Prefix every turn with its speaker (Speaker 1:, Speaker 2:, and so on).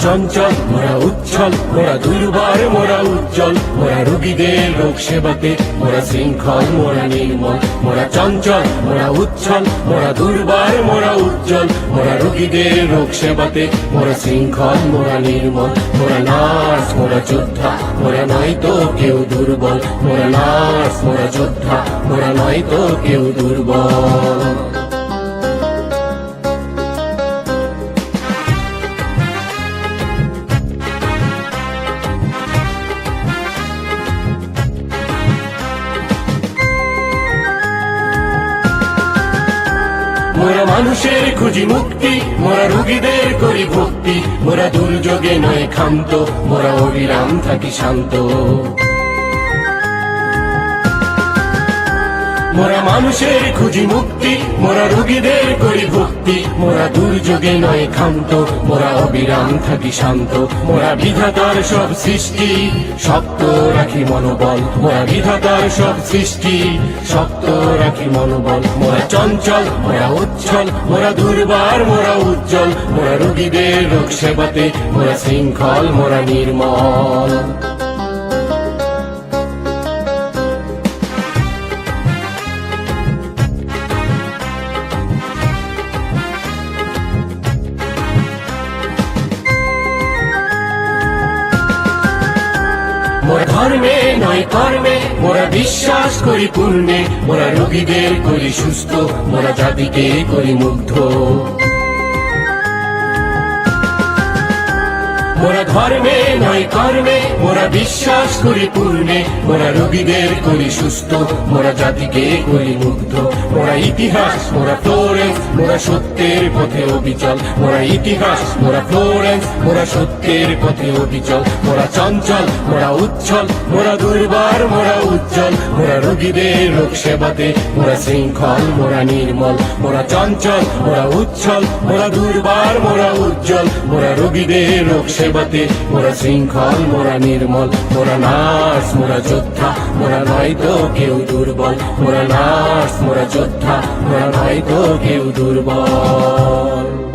Speaker 1: চঞ্চল মোরা উচ্ছল মোরা দুর্বার মোরা উজ্জ্বল মোরা রোগীদের রোগ সেবাতে মোরা শৃঙ্খল মোরা নির্মল মোরা চঞ্চল মোরা উচ্ছল মোরা দুর্বার মোরা উজ্জ্বল মোরা রোগীদের রোগ সেবাতে মোরা শৃঙ্খল মোরা নির্মল মোরা নার্স মোরা যোদ্ধা মোরা নয়তো কেউ দুর্বল মোরা নার্স মোরা যোদ্ধা মোরা নয়তো কেউ দুর্বল। মোরা মানুষের খুঁজি মুক্তি মোরা রোগীদের করি ভক্তি মোরা দুর্যোগে নয় ক্ষান্ত মোরা অবিরাম থাকি শান্ত। মোরা মানুষের খুঁজি মুক্তি মোরা রোগীদের করি ভক্তি মোরা দুর্যোগে নয় ক্ষান্ত মোরা অবিরাম থাকি শান্ত। মোরা বিধাতার সব সৃষ্টি শক্ত রাখি মনোবল মোরা বিধাতার সব সৃষ্টি শক্ত রাখি মনোবল মোরা চঞ্চল মোরা উচ্ছল মোরা দুর্বার মোরা উজ্জ্বল মোরা রোগীদের রোগ সেবাতে মোরা শৃঙ্খল মোরা নির্মল। মোরা ধর্মে নয় কর্মে মোরা বিশ্বাস করি পূর্ণে মোরা রোগীদের করি সুস্থ মোরা জাতিকে করি মুগ্ধ। মোরা ধর্মে নয় কর্মে মোরা বিশ্বাস করি পূর্ণে মোরা রোগীদের করি সুস্থ মোরা জাতিকে করি মুগ্ধ। মোরা ইতিহাস মোরা ফ্লোরেন্স মোরা সত্যের পথে অবিচল মোরা ইতিহাস মোরা ফ্লোরেন্স মোরা সত্যের পথে অবিচল মোরা চঞ্চল মোরা উচ্ছল মোরা দুর্বার মোরা উজ্জ্বল মোরা রোগীদের রোগ সেবাতে মোরা শৃঙ্খল মোরা নির্মল মোরা চঞ্চল মোরা উচ্ছল মোরা দুর্বার মোরা উজ্জ্বল মোরা রোগীদের রোগ সেবাতে মোরা শৃঙ্খল মোরা নির্মল মোরা নার্স মোরা যোদ্ধা মোরা নয়তো কেউ দুর্বল মোরা নার্স মোরা যোদ্ধা মোরা নয়তো কেউ দুর্বল।